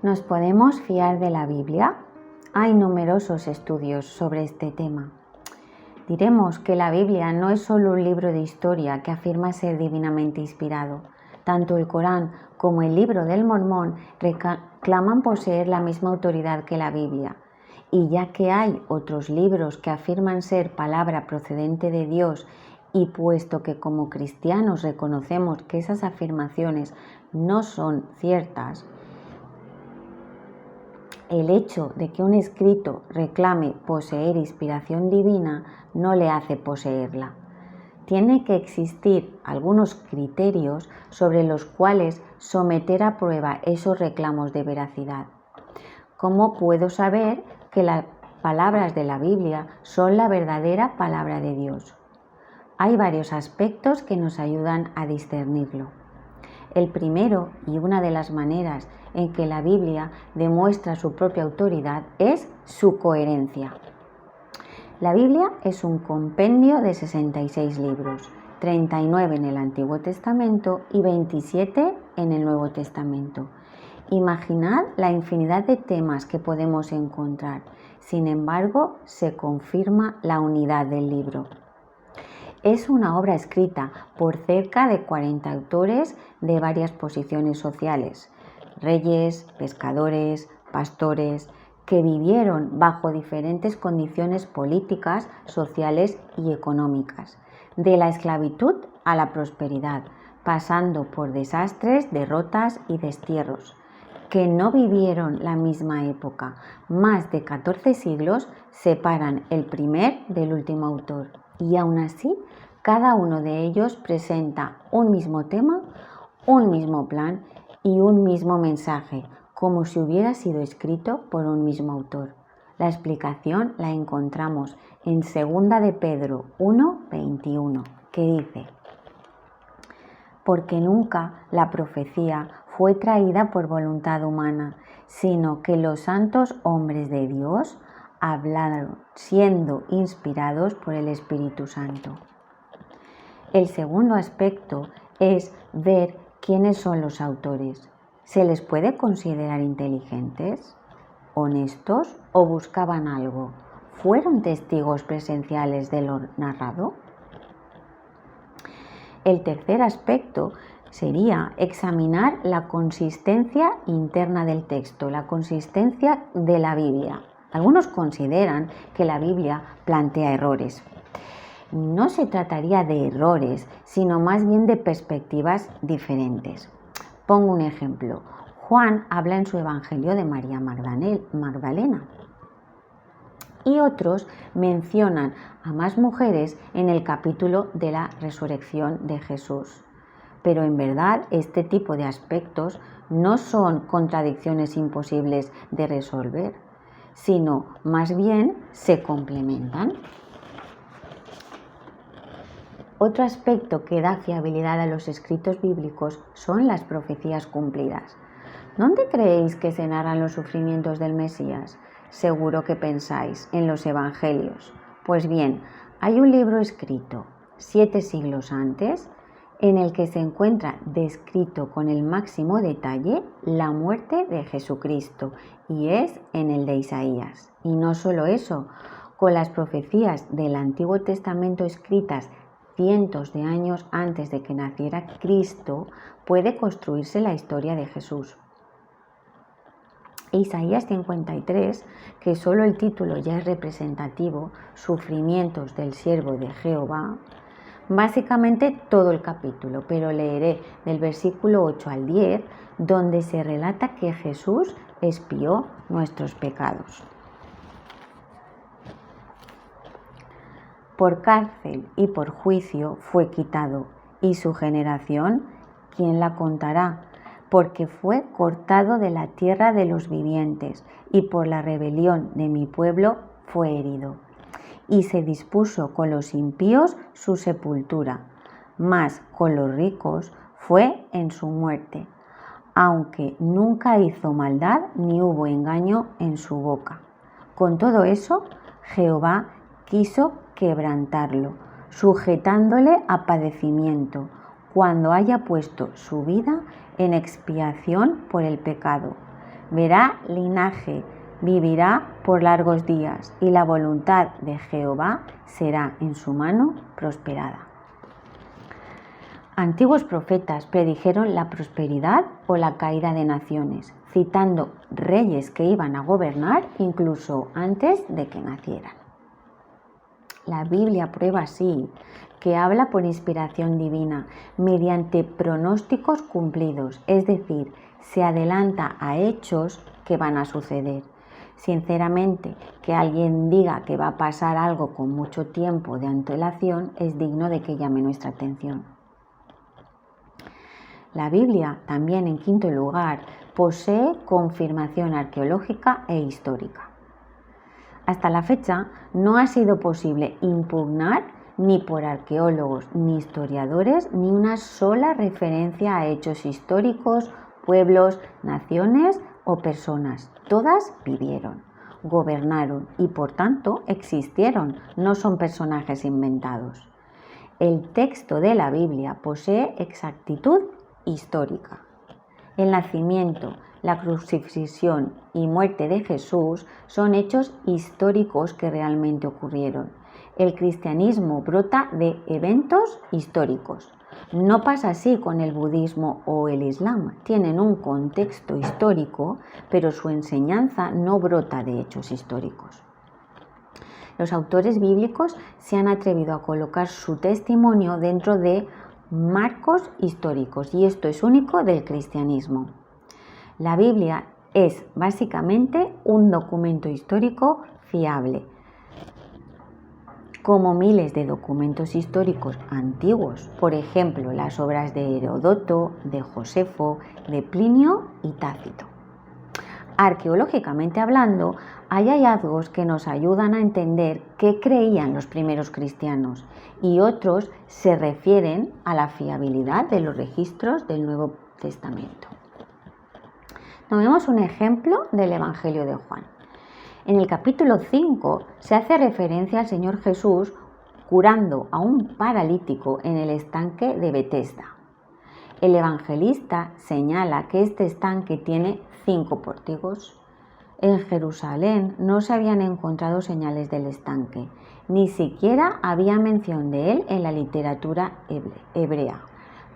¿Nos podemos fiar de la Biblia? Hay numerosos estudios sobre este tema. Diremos que la Biblia no es solo un libro de historia que afirma ser divinamente inspirado. Tanto el Corán como el Libro del Mormón reclaman poseer la misma autoridad que la Biblia. Y ya que hay otros libros que afirman ser palabra procedente de Dios, y puesto que como cristianos reconocemos que esas afirmaciones no son ciertas, el hecho de que un escrito reclame poseer inspiración divina no le hace poseerla. Tiene que existir algunos criterios sobre los cuales someter a prueba esos reclamos de veracidad. ¿Cómo puedo saber que las palabras de la Biblia son la verdadera palabra de Dios? Hay varios aspectos que nos ayudan a discernirlo. El primero, y una de las maneras en que la Biblia demuestra su propia autoridad, es su coherencia. La Biblia es un compendio de 66 libros, 39 en el Antiguo Testamento y 27 en el Nuevo Testamento. Imaginad la infinidad de temas que podemos encontrar. Sin embargo, se confirma la unidad del libro. Es una obra escrita por cerca de 40 autores de varias posiciones sociales, reyes, pescadores, pastores, que vivieron bajo diferentes condiciones políticas, sociales y económicas, de la esclavitud a la prosperidad, pasando por desastres, derrotas y destierros, que no vivieron la misma época. Más de 14 siglos separan el primer del último autor. Y aún así, cada uno de ellos presenta un mismo tema, un mismo plan y un mismo mensaje, como si hubiera sido escrito por un mismo autor. La explicación la encontramos en 2 de Pedro 1:21, que dice: porque nunca la profecía fue traída por voluntad humana, sino que los santos hombres de Dios hablaron siendo inspirados por el Espíritu Santo. El segundo aspecto es ver quiénes son los autores. ¿Se les puede considerar inteligentes, honestos o buscaban algo? ¿Fueron testigos presenciales de lo narrado? El tercer aspecto sería examinar la consistencia interna del texto, la consistencia de la Biblia. Algunos consideran que la Biblia plantea errores. No se trataría de errores, sino más bien de perspectivas diferentes. Pongo un ejemplo. Juan habla en su Evangelio de María Magdalena. Y otros mencionan a más mujeres en el capítulo de la resurrección de Jesús. Pero en verdad este tipo de aspectos no son contradicciones imposibles de resolver, sino más bien se complementan. Otro aspecto que da fiabilidad a los escritos bíblicos son las profecías cumplidas. ¿Dónde creéis que se narran los sufrimientos del Mesías? Seguro que pensáis en los Evangelios. Pues bien, hay un libro escrito 7 siglos antes en el que se encuentra descrito con el máximo detalle la muerte de Jesucristo, y es en el de Isaías. Y no solo eso, con las profecías del Antiguo Testamento escritas cientos de años antes de que naciera Cristo, puede construirse la historia de Jesús. Isaías 53, que solo el título ya es representativo, Sufrimientos del siervo de Jehová, básicamente todo el capítulo, pero leeré del versículo 8 al 10, donde se relata que Jesús expió nuestros pecados. Por cárcel y por juicio fue quitado, y su generación, ¿quién la contará? Porque fue cortado de la tierra de los vivientes, y por la rebelión de mi pueblo fue herido. Y se dispuso con los impíos su sepultura, mas con los ricos fue en su muerte, aunque nunca hizo maldad ni hubo engaño en su boca. Con todo eso, Jehová quiso quebrantarlo, sujetándole a padecimiento, cuando haya puesto su vida en expiación por el pecado. verá linaje, vivirá por largos días, y la voluntad de Jehová será en su mano prosperada. Antiguos profetas predijeron la prosperidad o la caída de naciones, citando reyes que iban a gobernar incluso antes de que nacieran. La Biblia prueba así que habla por inspiración divina, mediante pronósticos cumplidos, es decir, se adelanta a hechos que van a suceder. Sinceramente, que alguien diga que va a pasar algo con mucho tiempo de antelación es digno de que llame nuestra atención. La Biblia, también en quinto lugar, posee confirmación arqueológica e histórica. Hasta la fecha no ha sido posible impugnar ni por arqueólogos ni historiadores ni una sola referencia a hechos históricos, pueblos, naciones o personas. Todas vivieron, gobernaron y por tanto existieron, no son personajes inventados. El texto de la Biblia posee exactitud histórica. El nacimiento, la crucifixión y muerte de Jesús son hechos históricos que realmente ocurrieron. El cristianismo brota de eventos históricos. No pasa así con el budismo o el islam. Tienen un contexto histórico, pero su enseñanza no brota de hechos históricos. Los autores bíblicos se han atrevido a colocar su testimonio dentro de marcos históricos, y esto es único del cristianismo. La Biblia es básicamente un documento histórico fiable, como miles de documentos históricos antiguos, por ejemplo, las obras de Heródoto, de Josefo, de Plinio y Tácito. Arqueológicamente hablando, hay hallazgos que nos ayudan a entender qué creían los primeros cristianos y otros se refieren a la fiabilidad de los registros del Nuevo Testamento. Tomemos un ejemplo del Evangelio de Juan. En el capítulo 5 se hace referencia al Señor Jesús curando a un paralítico en el estanque de Betesda. El evangelista señala que este estanque tiene 5 pórtigos. En Jerusalén no se habían encontrado señales del estanque, ni siquiera había mención de él en la literatura hebrea.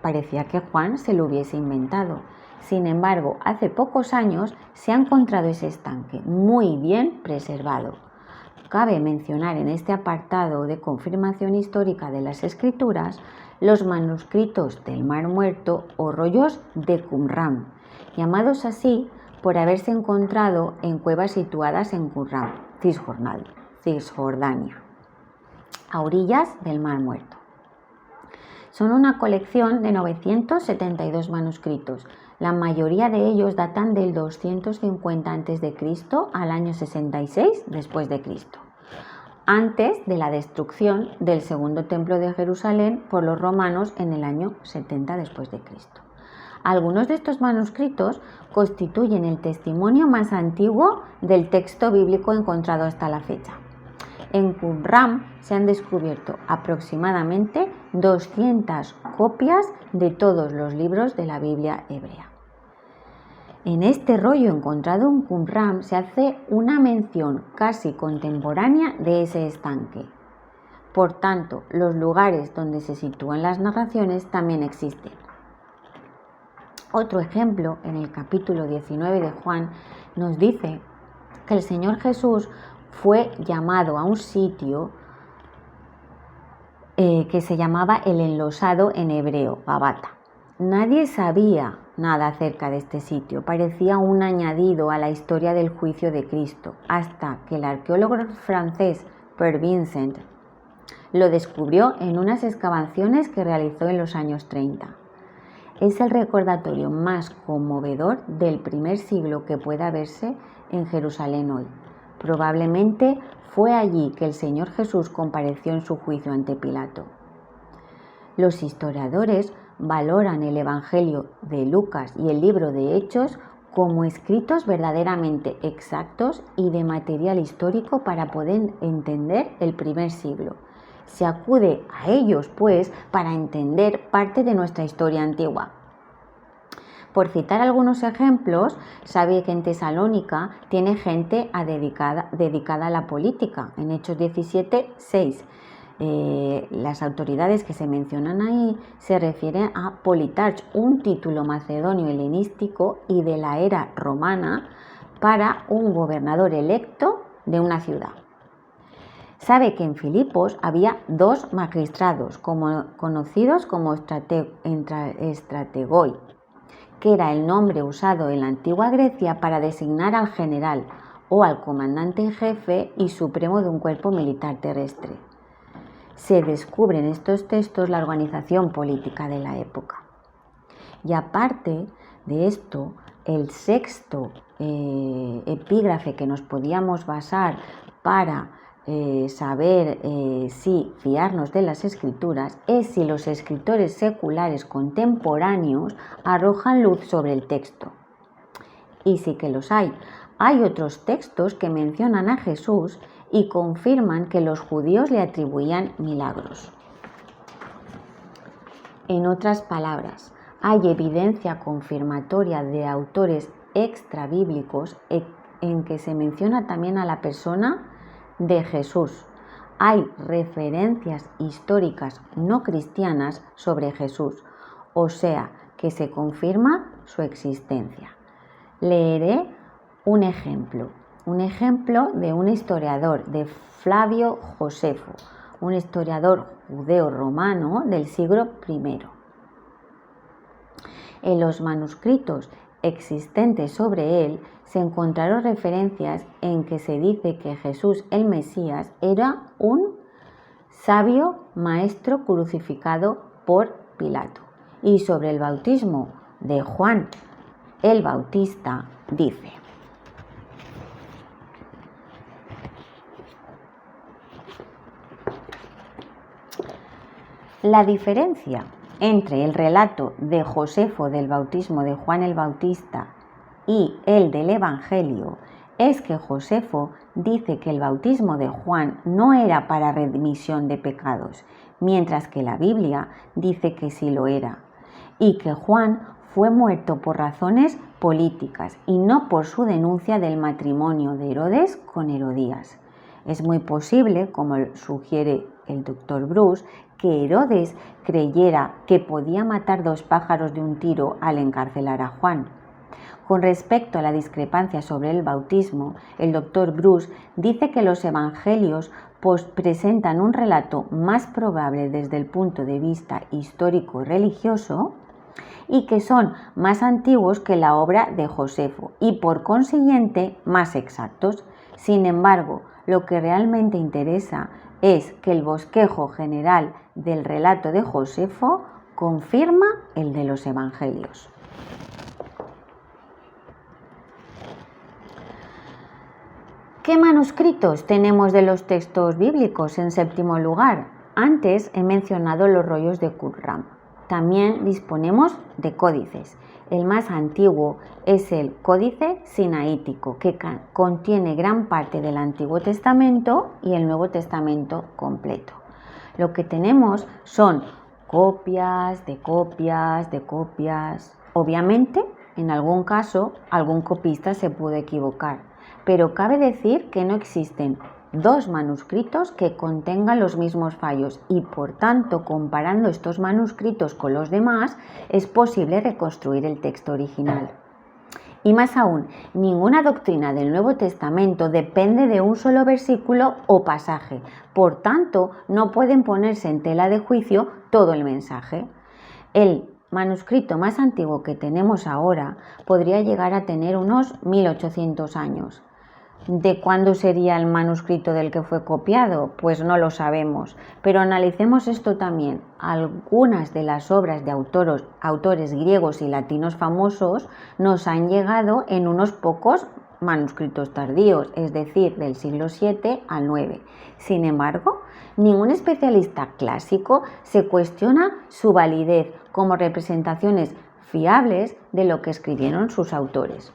Parecía que Juan se lo hubiese inventado. Sin embargo, hace pocos años se ha encontrado ese estanque muy bien preservado. Cabe mencionar en este apartado de confirmación histórica de las Escrituras los manuscritos del Mar Muerto o rollos de Qumran, llamados así por haberse encontrado en cuevas situadas en Qumran, Cisjordania, a orillas del Mar Muerto. Son una colección de 972 manuscritos. La mayoría de ellos datan del 250 a.C. al año 66 después de Cristo, antes de la destrucción del segundo templo de Jerusalén por los romanos en el año 70 después de Cristo. Algunos de estos manuscritos constituyen el testimonio más antiguo del texto bíblico encontrado hasta la fecha. En Qumran se han descubierto aproximadamente 200 copias de todos los libros de la Biblia hebrea. En este rollo encontrado en Qumran se hace una mención casi contemporánea de ese estanque. Por tanto, los lugares donde se sitúan las narraciones también existen. Otro ejemplo, en el capítulo 19 de Juan, nos dice que el Señor Jesús fue llamado a un sitio que se llamaba el Enlosado en hebreo, Gabata. Nadie sabía nada acerca de este sitio, parecía un añadido a la historia del juicio de Cristo, hasta que el arqueólogo francés Pierre Vincent lo descubrió en unas excavaciones que realizó en los años 30. Es el recordatorio más conmovedor del primer siglo que pueda verse en Jerusalén hoy. Probablemente fue allí que el Señor Jesús compareció en su juicio ante Pilato. Los historiadores valoran el Evangelio de Lucas y el libro de Hechos como escritos verdaderamente exactos y de material histórico para poder entender el primer siglo. Se acude a ellos, pues, para entender parte de nuestra historia antigua. Por citar algunos ejemplos, sabe que en Tesalónica tiene gente dedicada a la política. En Hechos 17:6, las autoridades que se mencionan ahí se refieren a Politarch, un título macedonio helenístico y de la era romana para un gobernador electo de una ciudad. Sabe que en Filipos había 2 magistrados conocidos como estrategoi, que era el nombre usado en la antigua Grecia para designar al general o al comandante en jefe y supremo de un cuerpo militar terrestre. Se descubre en estos textos la organización política de la época. Y aparte de esto, el sexto epígrafe que nos podíamos basar para saber si fiarnos de las escrituras es si los escritores seculares contemporáneos arrojan luz sobre el texto. Y sí que los hay. Hay otros textos que mencionan a Jesús y confirman que los judíos le atribuían milagros. En otras palabras, hay evidencia confirmatoria de autores extrabíblicos en que se menciona también a la persona de Jesús. Hay referencias históricas no cristianas sobre Jesús, o sea que se confirma su existencia. Leeré un ejemplo de un historiador, de Flavio Josefo, un historiador judeo-romano del siglo I. En los manuscritos existentes sobre él se encontraron referencias en que se dice que Jesús el Mesías era un sabio maestro crucificado por Pilato. Y sobre el bautismo de Juan el Bautista dice: la diferencia entre el relato de Josefo del bautismo de Juan el Bautista y el del Evangelio es que Josefo dice que el bautismo de Juan no era para remisión de pecados, mientras que la Biblia dice que sí lo era, y que Juan fue muerto por razones políticas y no por su denuncia del matrimonio de Herodes con Herodías. Es muy posible, como sugiere el Dr. Bruce, que Herodes creyera que podía matar 2 pájaros de un tiro al encarcelar a Juan. Con respecto a la discrepancia sobre el bautismo, el Dr. Bruce dice que los evangelios presentan un relato más probable desde el punto de vista histórico y religioso y que son más antiguos que la obra de Josefo y por consiguiente más exactos. Sin embargo, lo que realmente interesa es que el bosquejo general del relato de Josefo confirma el de los evangelios. ¿Qué manuscritos tenemos de los textos bíblicos? En séptimo lugar, antes he mencionado los rollos de Qumran. También disponemos de códices. El más antiguo es el Códice Sinaítico, que contiene gran parte del Antiguo Testamento y el Nuevo Testamento completo. Lo que tenemos son copias de copias de copias. Obviamente, en algún caso, algún copista se puede equivocar, pero cabe decir que no existen 2 manuscritos que contengan los mismos fallos y, por tanto, comparando estos manuscritos con los demás, es posible reconstruir el texto original. Y más aún, ninguna doctrina del Nuevo Testamento depende de un solo versículo o pasaje, por tanto, no pueden ponerse en tela de juicio todo el mensaje. El manuscrito más antiguo que tenemos ahora podría llegar a tener unos 1800 años. ¿De cuándo sería el manuscrito del que fue copiado? Pues no lo sabemos, pero analicemos esto también. Algunas de las obras de autores griegos y latinos famosos nos han llegado en unos pocos manuscritos tardíos, es decir, del siglo VII al IX. Sin embargo, ningún especialista clásico se cuestiona su validez como representaciones fiables de lo que escribieron sus autores.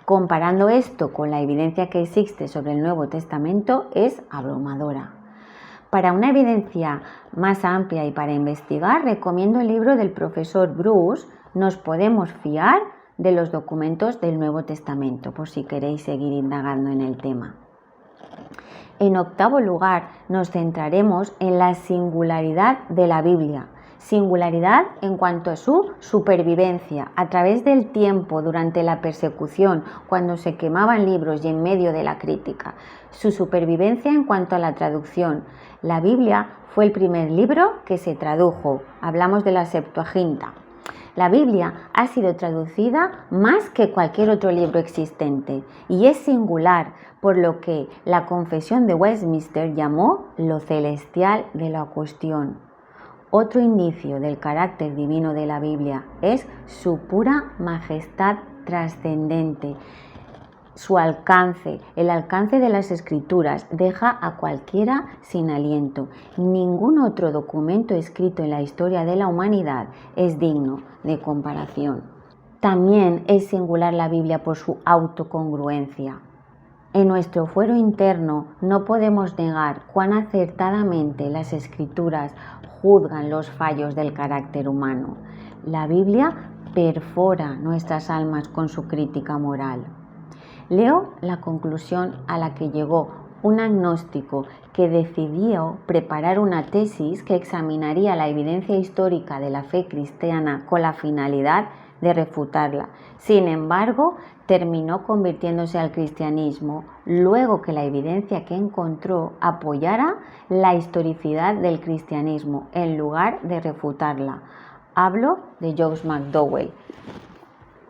Comparando esto con la evidencia que existe sobre el Nuevo Testamento es abrumadora. Para una evidencia más amplia y para investigar, recomiendo el libro del profesor Bruce, Nos podemos fiar de los documentos del Nuevo Testamento, por si queréis seguir indagando en el tema. En octavo lugar, nos centraremos en la singularidad de la Biblia. Singularidad en cuanto a su supervivencia a través del tiempo durante la persecución, cuando se quemaban libros y en medio de la crítica. Su supervivencia en cuanto a la traducción. La Biblia fue el primer libro que se tradujo. Hablamos de la Septuaginta. La Biblia ha sido traducida más que cualquier otro libro existente y es singular, por lo que la Confesión de Westminster llamó lo celestial de la cuestión. Otro indicio del carácter divino de la Biblia es su pura majestad trascendente. Su alcance, el alcance de las Escrituras, deja a cualquiera sin aliento. Ningún otro documento escrito en la historia de la humanidad es digno de comparación. También es singular la Biblia por su autocongruencia. En nuestro fuero interno no podemos negar cuán acertadamente las Escrituras juzgan los fallos del carácter humano. La Biblia perfora nuestras almas con su crítica moral. Leo la conclusión a la que llegó un agnóstico que decidió preparar una tesis que examinaría la evidencia histórica de la fe cristiana con la finalidad de refutarla. Sin embargo, terminó convirtiéndose al cristianismo luego que la evidencia que encontró apoyara la historicidad del cristianismo en lugar de refutarla. Hablo de Josh McDowell,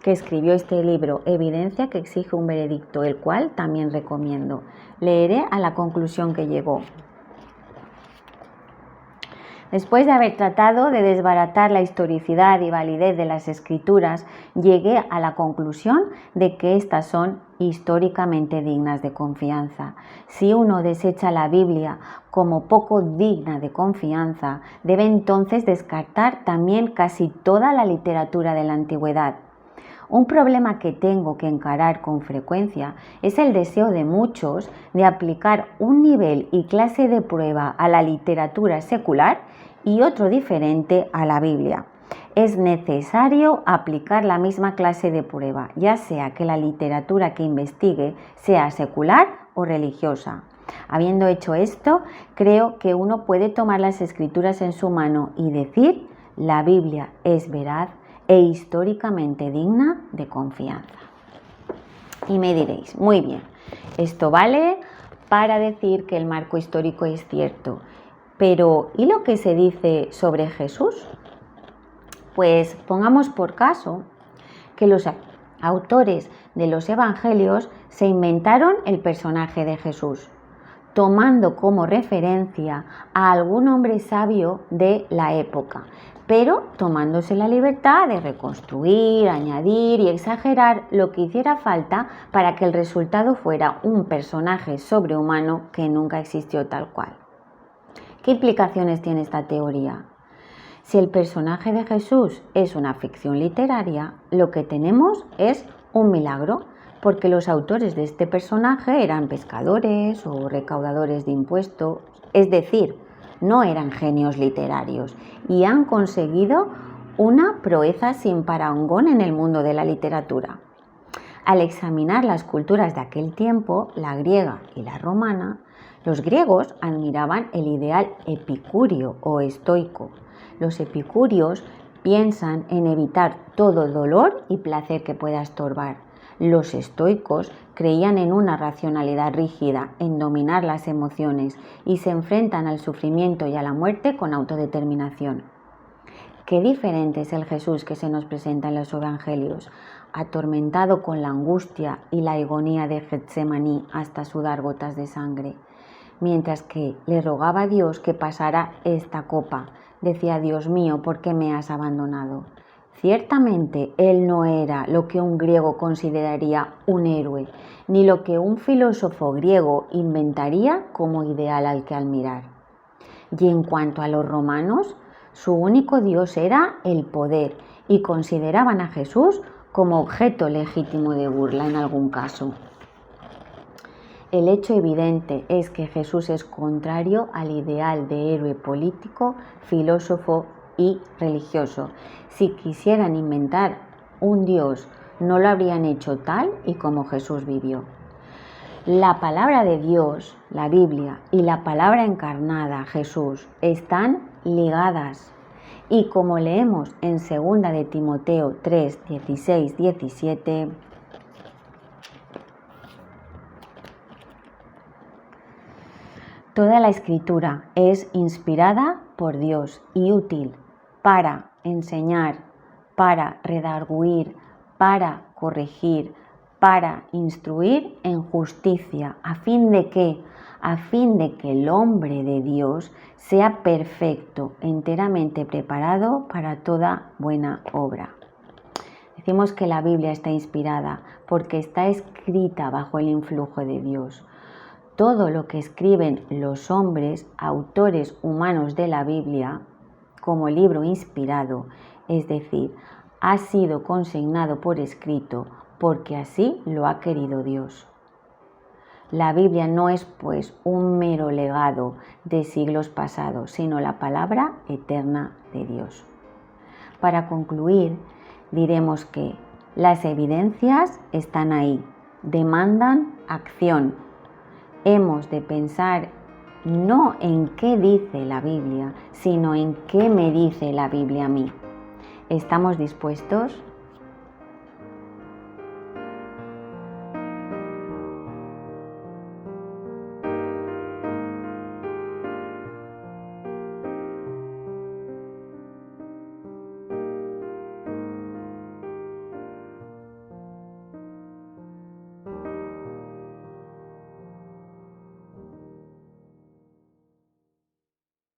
que escribió este libro, Evidencia que exige un veredicto, el cual también recomiendo. Leeré a la conclusión que llegó. Después de haber tratado de desbaratar la historicidad y validez de las Escrituras, llegué a la conclusión de que éstas son históricamente dignas de confianza. Si uno desecha la Biblia como poco digna de confianza, debe entonces descartar también casi toda la literatura de la antigüedad. Un problema que tengo que encarar con frecuencia es el deseo de muchos de aplicar un nivel y clase de prueba a la literatura secular y otro diferente a la Biblia. Es necesario aplicar la misma clase de prueba, ya sea que la literatura que investigue sea secular o religiosa. Habiendo hecho esto, creo que uno puede tomar las Escrituras en su mano y decir: la Biblia es veraz e históricamente digna de confianza. Y me diréis, muy bien, esto vale para decir que el marco histórico es cierto, pero ¿y lo que se dice sobre Jesús? Pues pongamos por caso que los autores de los evangelios se inventaron el personaje de Jesús, tomando como referencia a algún hombre sabio de la época, pero tomándose la libertad de reconstruir, añadir y exagerar lo que hiciera falta para que el resultado fuera un personaje sobrehumano que nunca existió tal cual. ¿Qué implicaciones tiene esta teoría? Si el personaje de Jesús es una ficción literaria, lo que tenemos es un milagro, porque los autores de este personaje eran pescadores o recaudadores de impuestos, es decir, no eran genios literarios y han conseguido una proeza sin parangón en el mundo de la literatura. Al examinar las culturas de aquel tiempo, la griega y la romana, los griegos admiraban el ideal epicúreo o estoico. Los epicúreos piensan en evitar todo dolor y placer que pueda estorbar. Los estoicos creían en una racionalidad rígida, en dominar las emociones y se enfrentan al sufrimiento y a la muerte con autodeterminación. Qué diferente es el Jesús que se nos presenta en los evangelios, atormentado con la angustia y la agonía de Getsemaní hasta sudar gotas de sangre. Mientras que le rogaba a Dios que pasara esta copa, decía: Dios mío, ¿por qué me has abandonado? Ciertamente él no era lo que un griego consideraría un héroe, ni lo que un filósofo griego inventaría como ideal al que admirar. Y en cuanto a los romanos, su único dios era el poder y consideraban a Jesús como objeto legítimo de burla en algún caso. El hecho evidente es que Jesús es contrario al ideal de héroe político, filósofo y religioso. Si quisieran inventar un Dios no lo habrían hecho tal y como Jesús vivió. La palabra de Dios, la Biblia, y la palabra encarnada, Jesús, están ligadas. Y como leemos en 2 de Timoteo 3, 16, 17, toda la escritura es inspirada por Dios y útil para enseñar, para redarguir, para corregir, para instruir en justicia, a fin de que el hombre de Dios sea perfecto, enteramente preparado para toda buena obra. Decimos que la Biblia está inspirada porque está escrita bajo el influjo de Dios. Todo lo que escriben los hombres, autores humanos de la Biblia, como libro inspirado, es decir, ha sido consignado por escrito porque así lo ha querido Dios. La Biblia no es pues un mero legado de siglos pasados, sino la palabra eterna de Dios. Para concluir, diremos que las evidencias están ahí, demandan acción. Hemos de pensar no en qué dice la Biblia, sino en qué me dice la Biblia a mí. ¿Estamos dispuestos?